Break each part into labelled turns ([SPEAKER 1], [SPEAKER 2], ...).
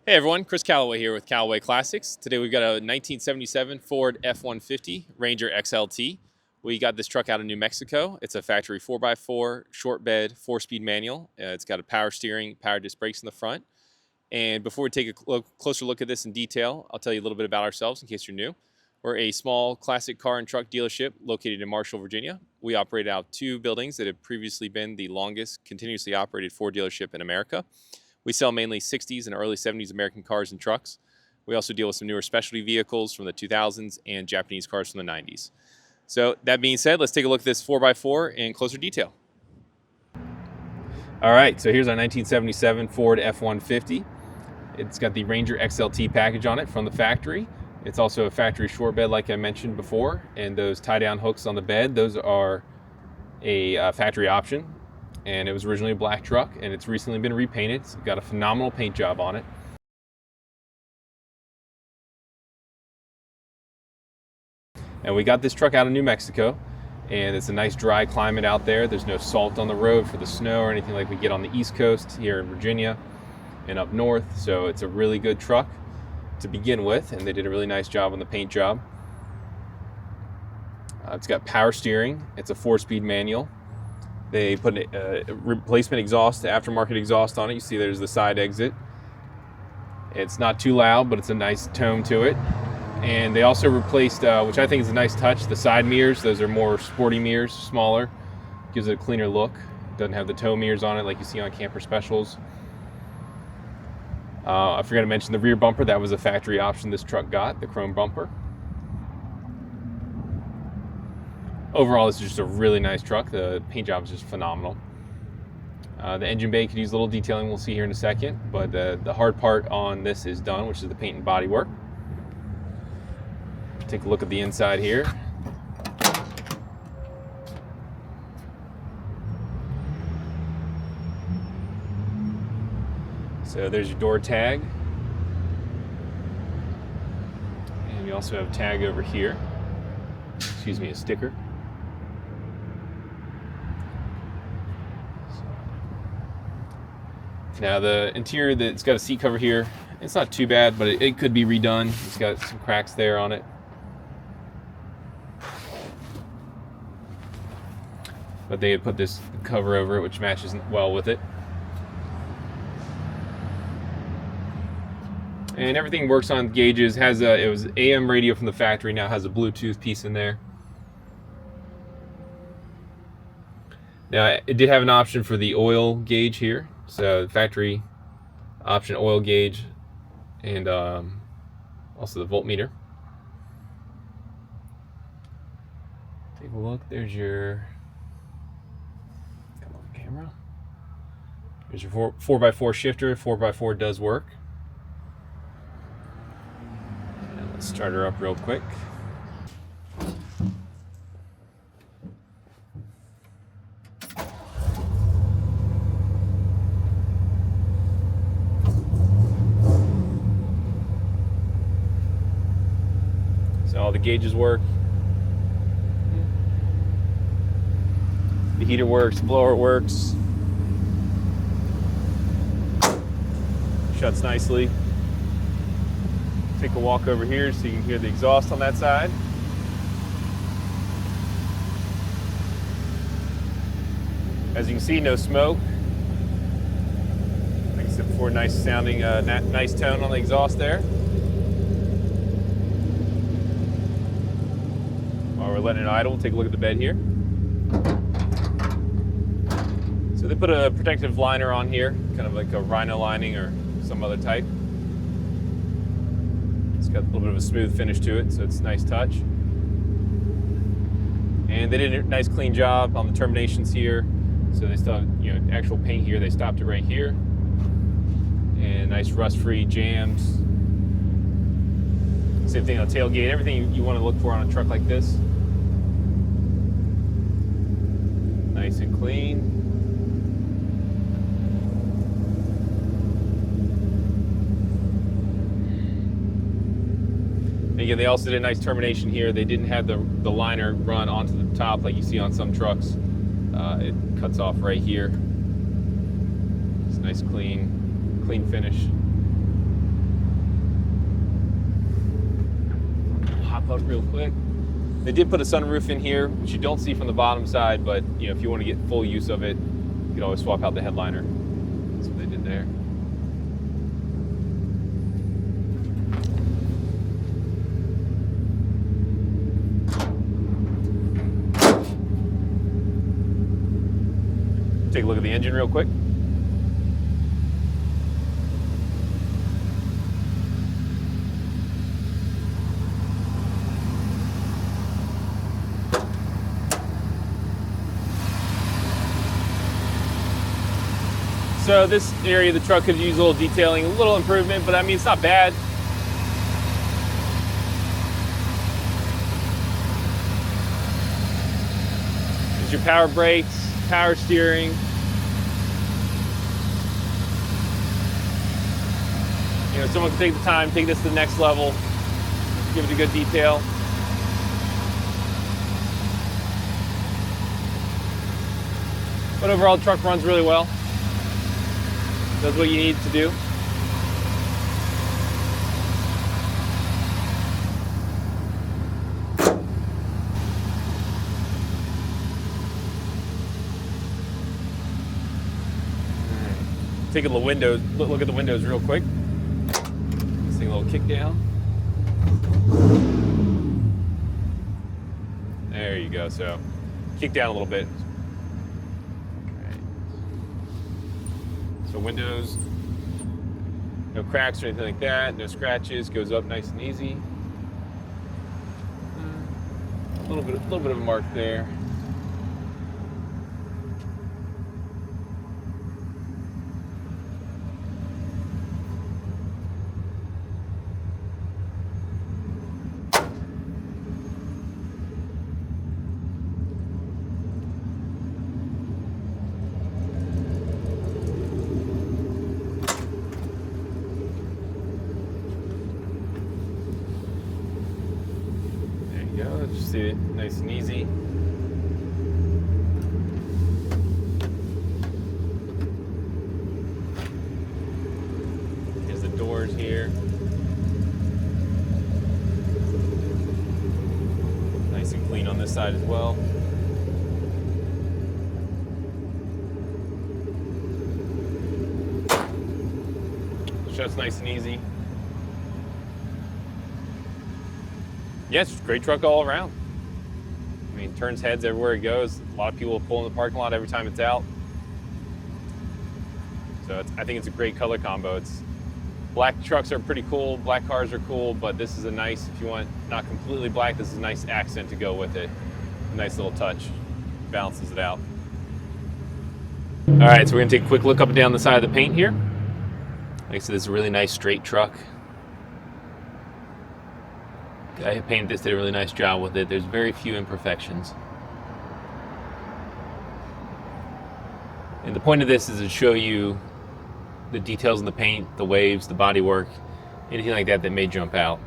[SPEAKER 1] Hey everyone, Chris Callaway here with Callaway Classics. Today we've got a 1977 Ford F-150 Ranger XLT. We got this truck out of New Mexico. It's a factory 4x4 short bed 4-speed manual. It's got a power steering, power disc brakes in the front. And before we take a closer look at this in detail, I'll tell you a little bit about ourselves in case you're new. We're a small classic car and truck dealership located in Marshall, Virginia. We operate out of 2 buildings that have previously been the longest continuously operated Ford dealership in America. We sell mainly 60s and early 70s American cars and trucks. We also deal with some newer specialty vehicles from the 2000s and Japanese cars from the 90s. So that being said, let's take a look at this 4x4 in closer detail. All right, so here's our 1977 Ford F-150. It's got the Ranger XLT package on it from the factory. It's also a factory short bed like I mentioned before, and those tie-down hooks on the bed, those are a factory option. And it was originally a black truck, and it's recently been repainted. It's got a phenomenal paint job on it. And we got this truck out of New Mexico, and it's a nice dry climate out there. There's no salt on the road for the snow or anything like we get on the East Coast here in Virginia and up north. So it's a really good truck to begin with, and they did a really nice job on the paint job. It's got power steering. It's a 4-speed manual. They put a replacement exhaust, aftermarket exhaust on it. You see there's the side exit. It's not too loud, but it's a nice tone to it. And they also replaced, which I think is a nice touch, the side mirrors. Those are more sporty mirrors, smaller. Gives it a cleaner look. Doesn't have the tow mirrors on it like you see on camper specials. I forgot to mention the rear bumper. That was a factory option this truck got, the chrome bumper. Overall, this is just a really nice truck. The paint job is just phenomenal. The engine bay could use a little detailing, we'll see here in a second, but the hard part on this is done, which is the paint and body work. Take a look at the inside here. So there's your door tag. And you also have a tag over here. Excuse me, a sticker. Now the interior, it's got a seat cover here. It's not too bad, but it could be redone. It's got some cracks there on it. But they had put this cover over it, which matches well with it. And everything works on gauges. It was AM radio from the factory, now has a Bluetooth piece in there. Now it did have an option for the oil gauge here. So factory option oil gauge, and also the voltmeter. Take a look. There's your, come on camera. There's your 4x4 shifter. 4x4 does work. And let's start her up real quick. So all the gauges work. The heater works, blower works. Shuts nicely. Take a walk over here so you can hear the exhaust on that side. As you can see, no smoke. Like I said before, nice sounding, nice tone on the exhaust there. While we're letting it idle, take a look at the bed here. So they put a protective liner on here, kind of like a rhino lining or some other type. It's got a little bit of a smooth finish to it, so it's a nice touch. And they did a nice clean job on the terminations here. So they still have, actual paint here. They stopped it right here. And nice rust-free jams. Same thing on the tailgate. Everything you want to look for on a truck like this. Nice and clean. And again, they also did a nice termination here. They didn't have the liner run onto the top like you see on some trucks. It cuts off right here. It's nice, clean finish. pop up real quick. They did put a sunroof in here, which you don't see from the bottom side, but you know, if you want to get full use of it, you can always swap out the headliner. That's what they did there. Take a look at the engine real quick. So this area of the truck could use a little detailing, a little improvement, but I mean, it's not bad. There's your power brakes, power steering. You know, someone can take the time, take this to the next level, give it a good detail. But overall, the truck runs really well. Does what you need to do. Take a look at the windows real quick. Let's take a little kick down. There you go. So kick down a little bit. So windows, no cracks or anything like that, no scratches, goes up nice and easy. A little bit of a mark there. Just see it nice and easy. Here's the doors here. Nice and clean on this side as well. Shuts nice and easy. Yes, yeah, great truck all around. I mean, turns heads everywhere it goes. A lot of people pull in the parking lot every time it's out. So I think it's a great color combo. Black trucks are pretty cool, black cars are cool, but this is a nice, if you want not completely black, this is a nice accent to go with it. A nice little touch, balances it out. All right, so we're gonna take a quick look up and down the side of the paint here. Like I said, this is a really nice straight truck. guy who painted this did a really nice job with it. There's very few imperfections. And the point of this is to show you the details in the paint, the waves, the bodywork, anything like that that may jump out.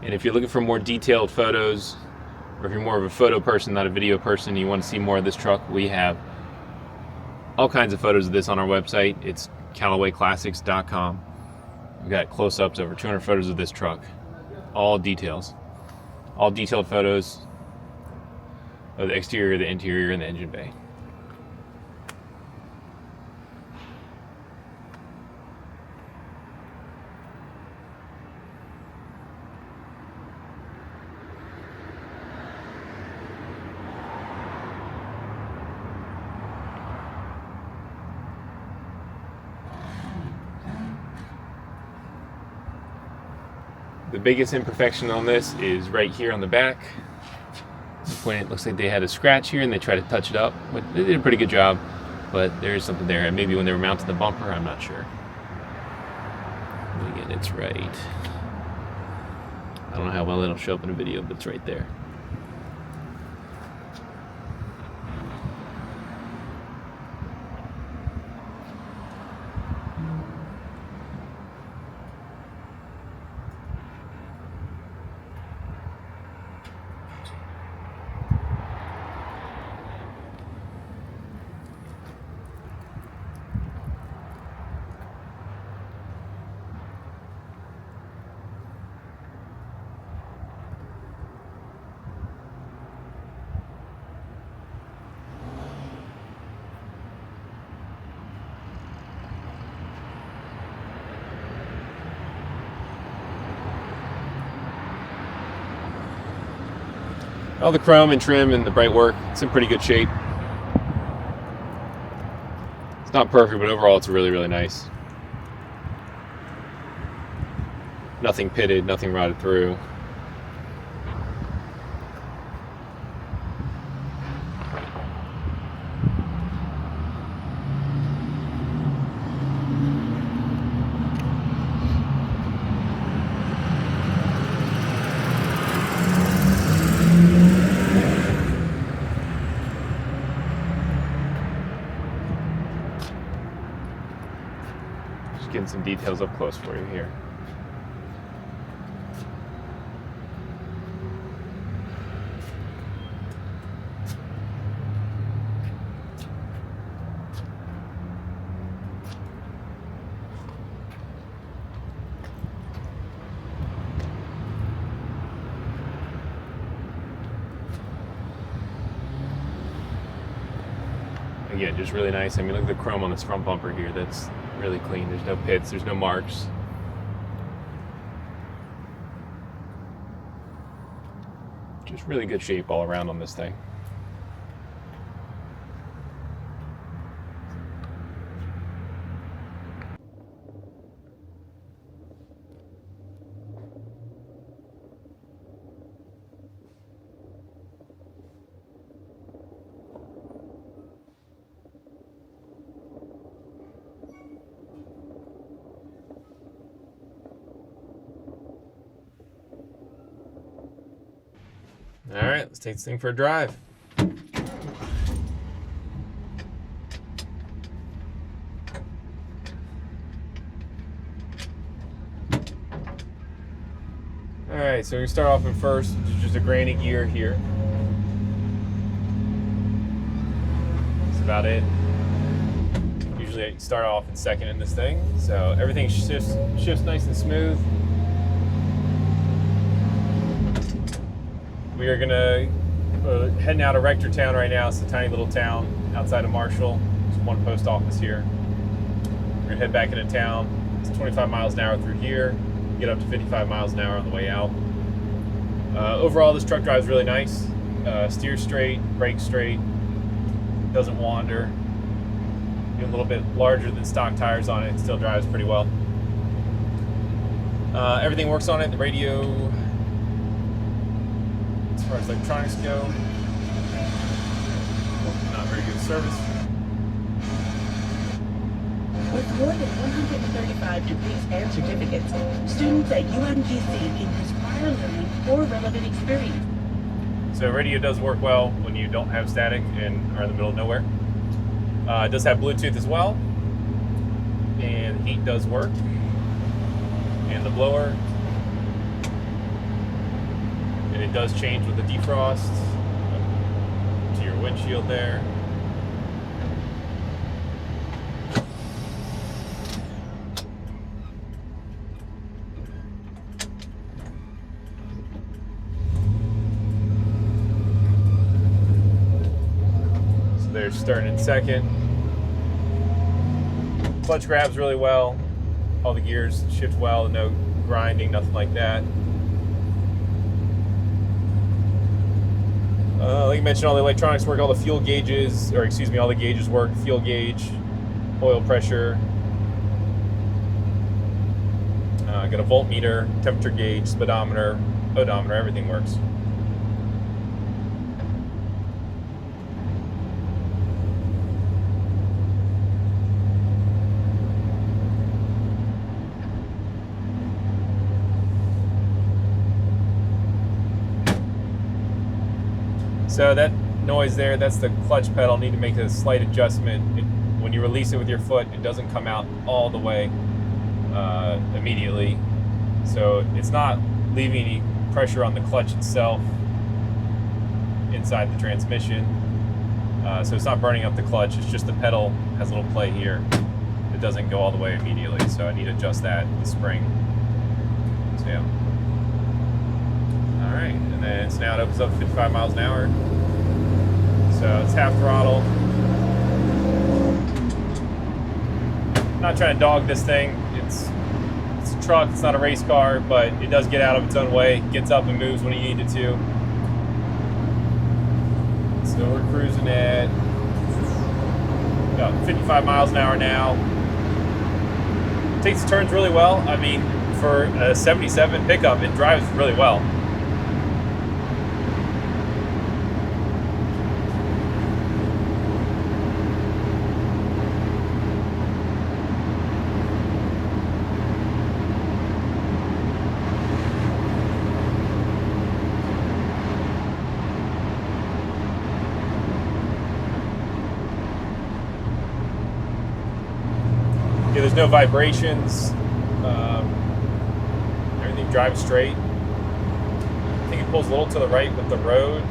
[SPEAKER 1] And if you're looking for more detailed photos, or if you're more of a photo person, not a video person, and you want to see more of this truck, we have all kinds of photos of this on our website. It's CallawayClassics.com. We've got close-ups, over 200 photos of this truck. All details. All detailed photos of the exterior, the interior, and the engine bay. The biggest imperfection on this is right here on the back. When it looks like they had a scratch here and they tried to touch it up. They did a pretty good job, but there is something there. And maybe when they were mounting the bumper, I'm not sure. But again, it's right. I don't know how well it'll show up in a video, but it's right there. All the chrome and trim and the bright work, it's in pretty good shape. It's not perfect, but overall it's really, really nice. Nothing pitted, nothing rotted through. Just getting some details up close for you here. Again, just really nice. I mean, look at the chrome on this front bumper here. That's really clean. There's no pits, there's no marks. Just really good shape all around on this thing. All right, let's take this thing for a drive. All right, so we start off in first, just a granny gear here. That's about it. Usually I start off in second in this thing, so everything shifts nice and smooth. We are gonna heading out of Rectortown right now. It's a tiny little town outside of Marshall. There's one post office here. We're gonna head back into town. It's 25 miles an hour through here. Get up to 55 miles an hour on the way out. Overall, this truck drives really nice. Steers straight, brakes straight, doesn't wander. Get a little bit larger than stock tires on it. It still drives pretty well. Everything works on it. The radio, as far as electronics go, not very good service.
[SPEAKER 2] With more than 135 degrees and certificates, students at UMGC can use prior learning or relevant experience.
[SPEAKER 1] So radio does work well when you don't have static and are in the middle of nowhere. It does have Bluetooth as well, and heat does work, and the blower. And it does change with the defrost to your windshield there. So they're starting in second. Clutch grabs really well. All the gears shift well, no grinding, nothing like that. Like I mentioned, all the electronics work, all the fuel gauges, or excuse me, all the gauges work. Fuel gauge, oil pressure. Got a voltmeter, temperature gauge, speedometer, odometer, everything works. So that noise there, that's the clutch pedal. Need to make a slight adjustment. When you release it with your foot, it doesn't come out all the way immediately. So it's not leaving any pressure on the clutch itself inside the transmission. So it's not burning up the clutch. It's just the pedal has a little play here. It doesn't go all the way immediately. So I need to adjust that with the spring. So yeah. All right, and then so now it opens up 55 miles an hour. So it's half throttle. Not trying to dog this thing. It's a truck, it's not a race car, but it does get out of its own way. Gets up and moves when you need it to. So we're cruising at about 55 miles an hour now. Takes turns really well. I mean, for a 77 pickup, it drives really well. Yeah, there's no vibrations. Everything drives straight. I think it pulls a little to the right with the road.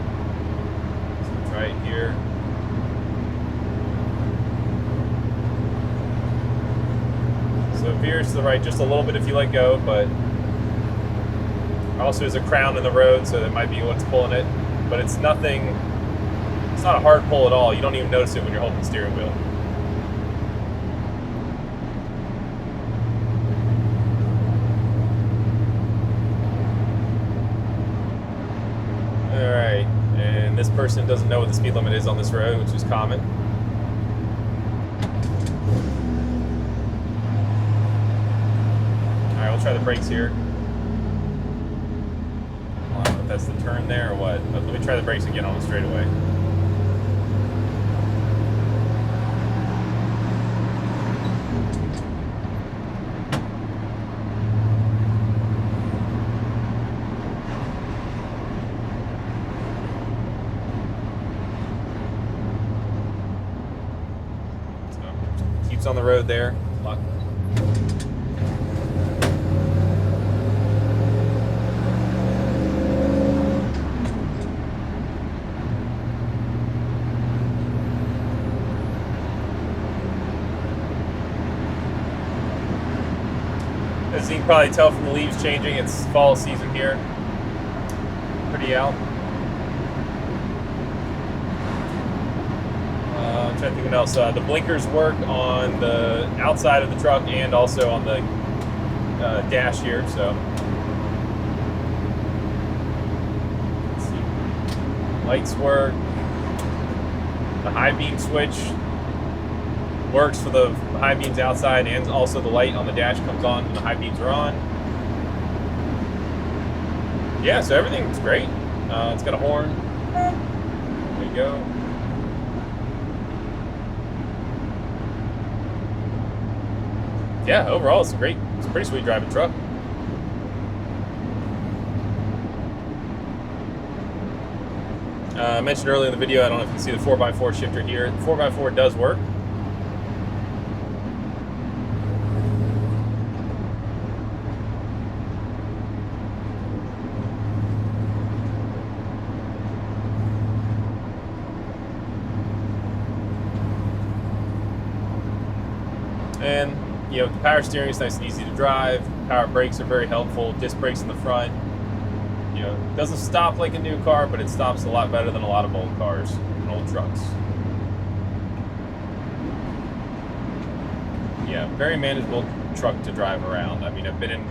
[SPEAKER 1] So it's right here. So it veers to the right just a little bit if you let go, but also there's a crown in the road, so that might be what's pulling it. But it's nothing, it's not a hard pull at all. You don't even notice it when you're holding the steering wheel. Alright, and this person doesn't know what the speed limit is on this road, which is common. Alright, we'll try the brakes here. I don't know if that's the turn there or what, but let me try the brakes again on the straightaway. Keeps on the road there. Lock. As you can probably tell from the leaves changing, it's fall season here. Pretty out. I'm trying to think what else. The blinkers work on the outside of the truck and also on the dash here. So let's see. Lights work. The high beam switch works for the high beams outside, and also the light on the dash comes on when the high beams are on. Yeah, so everything's great. It's got a horn. There you go. Yeah, overall it's great. It's a pretty sweet driving truck. I mentioned earlier in the video, I don't know if you can see the 4x4 shifter here. The 4x4 does work. And you know, the power steering is nice and easy to drive. Power brakes are very helpful. Disc brakes in the front. You know, it doesn't stop like a new car, but it stops a lot better than a lot of old cars and old trucks. Yeah, very manageable truck to drive around. I mean, I've been in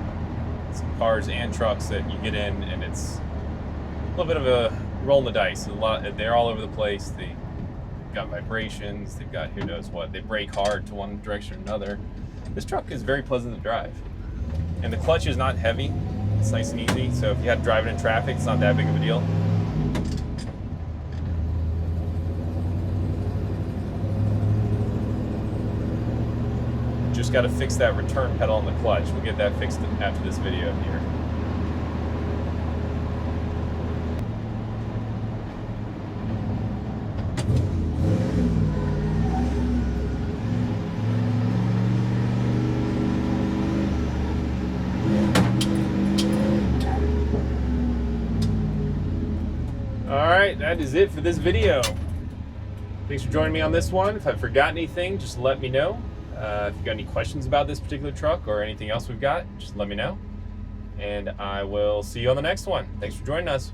[SPEAKER 1] some cars and trucks that you get in and it's a little bit of a rolling the dice. They're all over the place. They've got vibrations. They've got who knows what. They brake hard to one direction or another. This truck is very pleasant to drive. And the clutch is not heavy. It's nice and easy. So if you had to drive it in traffic, it's not that big of a deal. Just got to fix that return pedal on the clutch. We'll get that fixed after this video here. Alright, that is it for this video. Thanks for joining me on this one. If I've forgotten anything, just let me know. If you've got any questions about this particular truck or anything else we've got, just let me know. And I will see you on the next one. Thanks for joining us.